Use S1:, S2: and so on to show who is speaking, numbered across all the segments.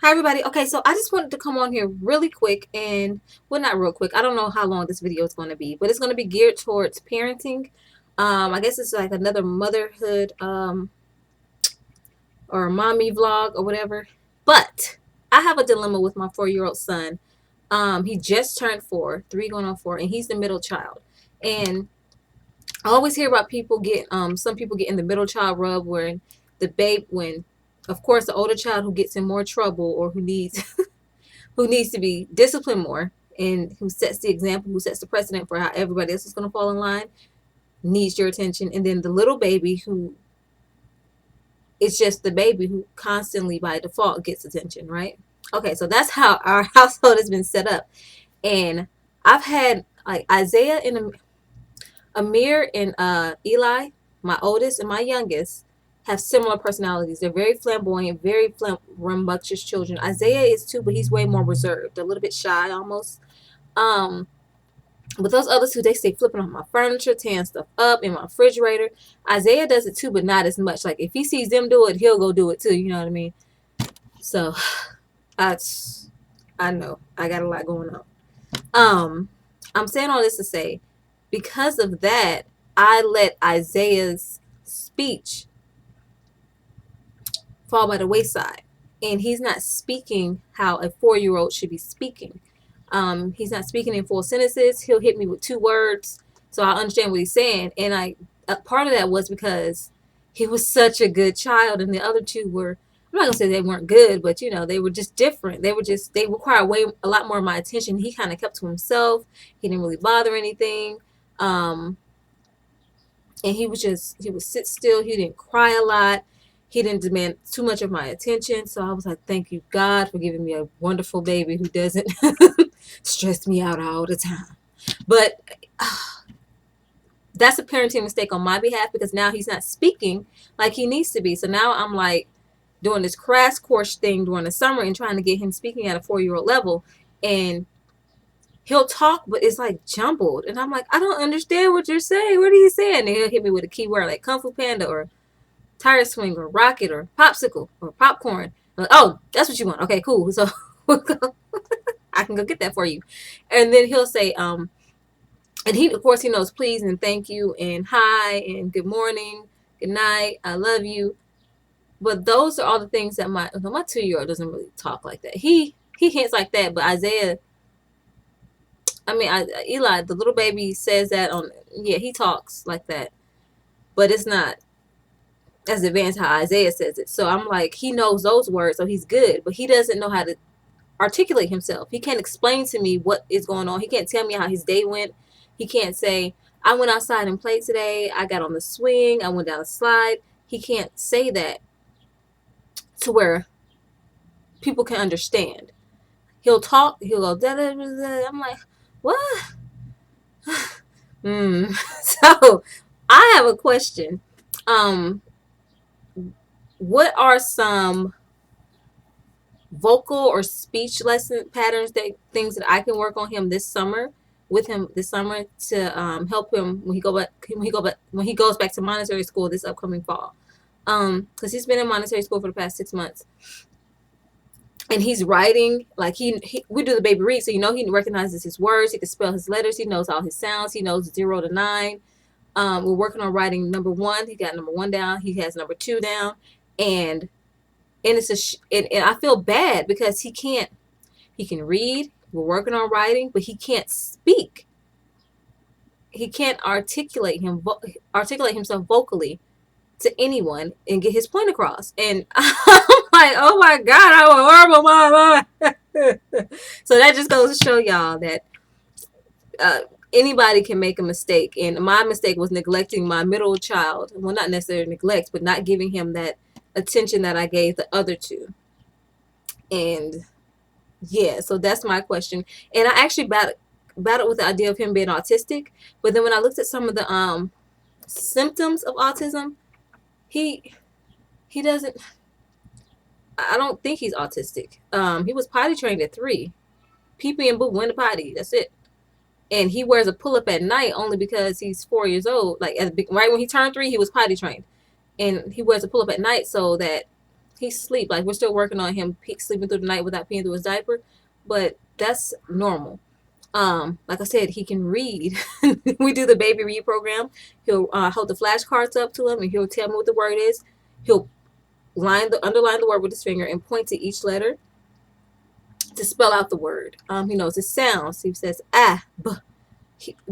S1: Hi everybody. Okay, so I just wanted to come on here really quick and well not real quick. I don't know how long this video is going to be, but it's going to be geared towards parenting. I guess it's like another motherhood or a mommy vlog or whatever. But I have a dilemma with my 4-year-old son. He just turned 4, 3 going on 4, and he's the middle child. And I always hear about people get some people get in the middle child rub where the babe when of course the older child who gets in more trouble or who needs who needs to be disciplined more and who sets the example, who sets the precedent for how everybody else is going to fall in line, needs your attention. And then the little baby who it's just the baby who constantly by default gets attention, right? Okay, so that's how our household has been set up. And I've had like Isaiah and Amir and Eli, my oldest and my youngest, have similar personalities. They're very flamboyant, very rambunctious children. Isaiah is too, but he's way more reserved, a little bit shy almost. Um, but those other two, they stay flipping on my furniture, tearing stuff up in my refrigerator. Isaiah does it too, but not as much. Like if he sees them do it, he'll go do it too. You know what I mean? So, I, I know I got a lot going on. I'm saying all this to say, because of that, I let Isaiah's speech fall by the wayside, and he's not speaking how a 4-year-old should be speaking. He's not speaking in full sentences. He'll hit me with 2 words, so I understand what he's saying. And part of that was because he was such a good child, and the other 2 were. I'm not gonna say they weren't good, but they were just different. They require a lot more of my attention. He kind of kept to himself. He didn't really bother anything. And he would sit still. He didn't cry a lot. He didn't demand too much of my attention. So I was like, thank you, God, for giving me a wonderful baby who doesn't stress me out all the time. But that's a parenting mistake on my behalf because now he's not speaking like he needs to be. So now I'm like doing this crash course thing during the summer and trying to get him speaking at a 4-year-old level. And he'll talk, but it's like jumbled. And I'm like, I don't understand what you're saying. What are you saying? And he'll hit me with a keyword like Kung Fu Panda or tire swing or rocket or popsicle or popcorn. I'm like, oh, that's what you want. Okay, cool. So I can go get that for you. And then he'll say, and he, of course, he knows please and thank you and hi and good morning, good night, I love you. But those are all the things that my 2-year-old doesn't really talk like that. He hints like that, but Isaiah, Eli, the little baby says that he talks like that, but it's not as advanced how Isaiah says it. So I'm like, he knows those words, so he's good, but he doesn't know how to articulate himself. He can't explain to me what is going on. He can't tell me how his day went. He can't say, I went outside and played today. I got on the swing. I went down a slide. He can't say that to where people can understand. He'll talk. He'll go, da, da, da, da. I'm like, what? So I have a question. What are some vocal or speech lesson patterns things that I can work on him this summer to help him when he goes back to Montessori school this upcoming fall, because he's been in Montessori school for the past 6 months, and he's writing like we do the baby read, so he recognizes his words, he can spell his letters, he knows all his sounds, he knows 0 to 9. We're working on writing number 1. He got number 1 down. He has number 2 down, and and I feel bad because he can read. We're working on writing, but he can't speak. He can't articulate himself vocally to anyone and get his point across. And I'm like, oh my God, I'm a horrible mama. So that just goes to show y'all that anybody can make a mistake. And my mistake was neglecting my middle child. Well, not necessarily neglect, but not giving him that attention that I gave the other 2. And yeah, so that's my question. And I actually battled with the idea of him being autistic, but then when I looked at some of the symptoms of autism, he doesn't. I don't think he's autistic. He was potty trained at 3. Pee pee and boo went to potty. That's it. And he wears a pull up at night only because he's 4 years old. Like right when he turned 3, he was potty trained, and he wears a pull up at night so that he sleep. Like we're still working on him sleeping through the night without peeing through his diaper, but that's normal. Like I said, he can read. We do the baby read program. He'll hold the flashcards up to him, and he'll tell me what the word is. He'll underline the word with his finger and point to each letter to spell out the word. He knows his sounds. He says ah, b,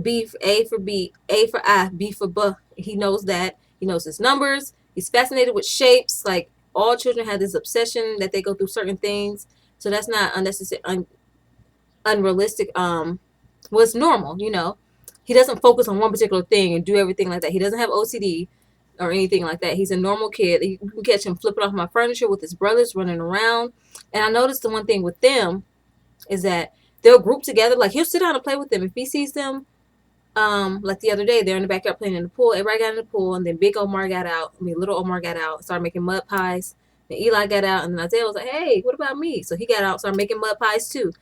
S1: B for A for B, A for I, B for B. He knows that. He knows his numbers. He's fascinated with shapes. Like all children have this obsession that they go through certain things. So that's not unnecessary, unrealistic. Well, it's normal, you know. He doesn't focus on one particular thing and do everything like that. He doesn't have OCD or anything like that. He's a normal kid. You can catch him flipping off my furniture with his brothers running around. And I noticed the one thing with them is that they'll group together. Like he'll sit down and play with them. If he sees them, like the other day, they're in the backyard playing in the pool. Everybody got in the pool, and then big Omar got out. I mean, little Omar got out, started making mud pies. Then Eli got out, and Isaiah was like, "Hey, what about me?" So he got out, started making mud pies too.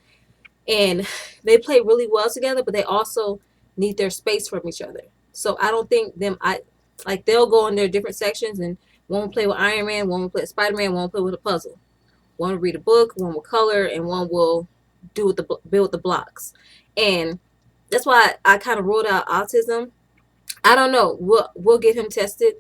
S1: And they play really well together, but they also need their space from each other. So I don't think them. I like they'll go in their different sections, and one will play with Iron Man, one will play with Spider Man, one will play with a puzzle. One will read a book, one will color, and one will build the blocks. And that's why I kind of ruled out autism. I don't know. We'll get him tested.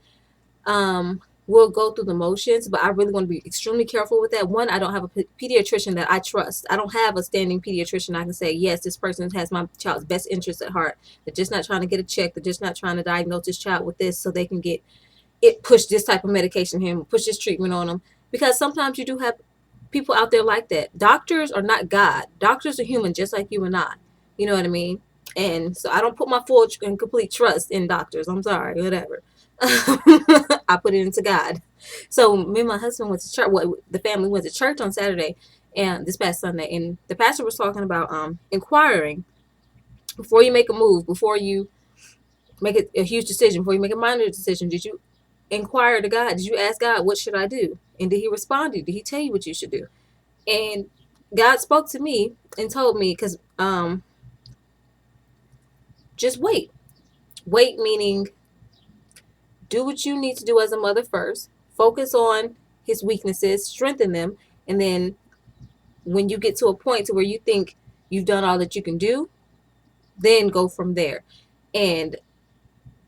S1: We'll go through the motions, but I really want to be extremely careful with that. One, I don't have a pediatrician that I trust. I don't have a standing pediatrician I can say, yes, this person has my child's best interest at heart. They're just not trying to get a check. They're just not trying to diagnose this child with this so they can get it, push this type of medication him, push this treatment on them. Because sometimes you do have people out there like that. Doctors are not God. Doctors are human just like you and I. You know what I mean? And so I don't put my full and complete trust in doctors. I'm sorry, whatever. I put it into God. So me and my husband went to church. Well, the family went to church on Saturday and this past Sunday, and the pastor was talking about inquiring before you make a move, before you make a huge decision, before you make a minor decision. Did you inquire to God? Did you ask God, what should I do? And did he respond to you? Did he tell you what you should do? And God spoke to me and told me, because just wait. Wait meaning do what you need to do as a mother first. Focus on his weaknesses, strengthen them, and then when you get to a point to where you think you've done all that you can do, then go from there. And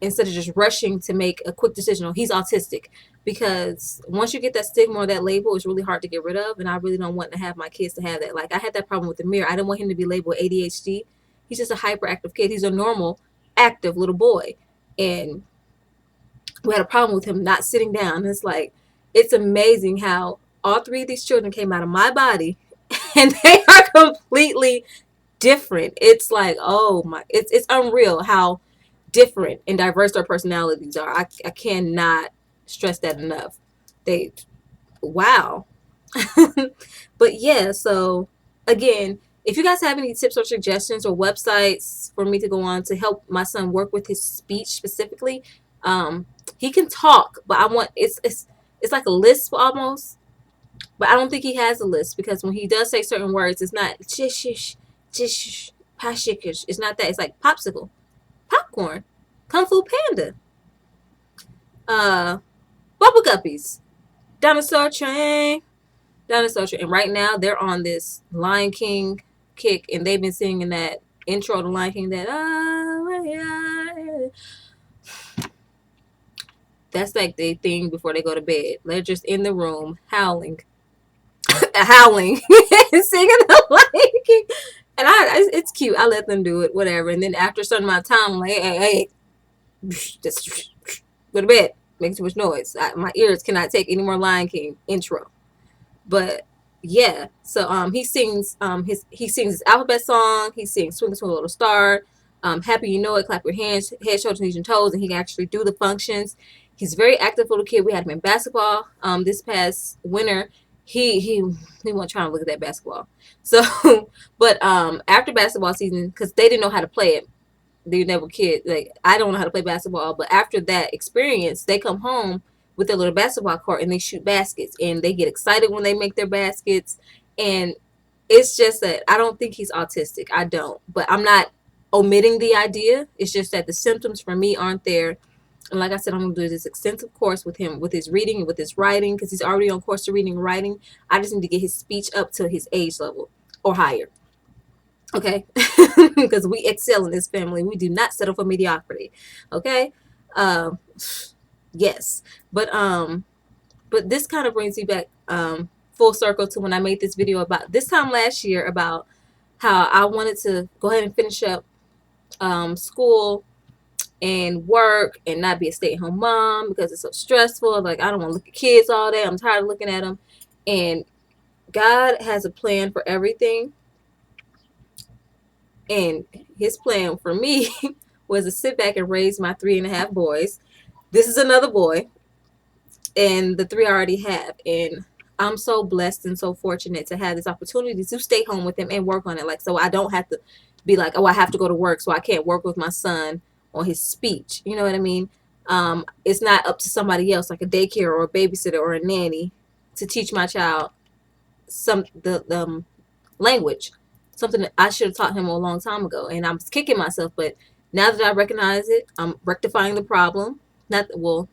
S1: instead of just rushing to make a quick decision, oh, he's autistic. Because once you get that stigma or that label, it's really hard to get rid of. And I really don't want to have my kids to have that. Like I had that problem with Amir. I didn't want him to be labeled ADHD. He's just a hyperactive kid. He's a normal, active little boy. And we had a problem with him not sitting down. It's like, it's amazing how all three of these children came out of my body and they are completely different. It's like, oh my, it's unreal how different and diverse their personalities are. I cannot stress that enough. They, wow. But yeah, so again, if you guys have any tips or suggestions or websites for me to go on to help my son work with his speech specifically, he can talk, but I want it's like a lisp almost. But I don't think he has a lisp because when he does say certain words, it's not chish, chish, pashikish. It's not that. It's like popsicle, popcorn, kung fu panda, bubble guppies, dinosaur train, dinosaur train. And right now they're on this Lion King kick, and they've been singing that intro to Lion King. That that's like their thing before they go to bed. They're just in the room howling, howling, singing the Lion King. And it's cute. I let them do it, whatever. And then after a certain amount of time, I'm like, hey, just go to bed. Make too much noise. My ears cannot take any more Lion King intro. But yeah, so he sings his alphabet song. He sings Twinkle Twinkle Little Star, Happy You Know It, Clap Your Hands, Head, Shoulders, Knees, and Toes, and he can actually do the functions. He's a very active little kid. We had him in basketball this past winter. He wasn't trying to look at that basketball. So, but after basketball season, because they didn't know how to play it, they never kid. Like I don't know how to play basketball, but after that experience, they come home with their little basketball court and they shoot baskets and they get excited when they make their baskets. And it's just that I don't think he's autistic. I don't, but I'm not omitting the idea. It's just that the symptoms for me aren't there. And like I said, I'm going to do this extensive course with him, with his reading and with his writing, because he's already on course to reading and writing. I just need to get his speech up to his age level or higher. Okay, because we excel in this family. We do not settle for mediocrity. Okay, um, yes, but this kind of brings me back full circle to when I made this video about this time last year about how I wanted to go ahead and finish up school and work and not be a stay-at-home mom because it's so stressful. Like, I don't want to look at kids all day. I'm tired of looking at them. And God has a plan for everything. And his plan for me was to sit back and raise my 3.5 boys. This is another boy, and the 3 I already have. And I'm so blessed and so fortunate to have this opportunity to stay home with him and work on it. Like, so I don't have to be like, oh, I have to go to work, so I can't work with my son on his speech. You know what I mean? It's not up to somebody else, like a daycare or a babysitter or a nanny, to teach my child the language. Something that I should have taught him a long time ago. And I'm kicking myself, but now that I recognize it, I'm rectifying the problem. Not well,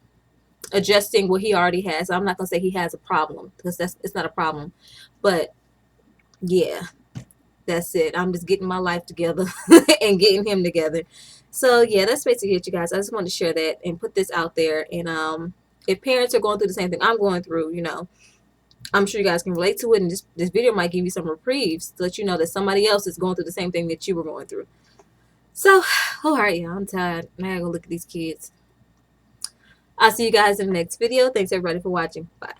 S1: adjusting what he already has. I'm not gonna say he has a problem because it's not a problem, but yeah, that's it. I'm just getting my life together and getting him together. So yeah, that's basically it, you guys. I just wanted to share that and put this out there. And if parents are going through the same thing I'm going through, I'm sure you guys can relate to it, and this video might give you some reprieves to let you know that somebody else is going through the same thing that you were going through. So, all right, y'all, I'm tired. Now I gotta go look at these kids. I'll see you guys in the next video. Thanks everybody for watching. Bye.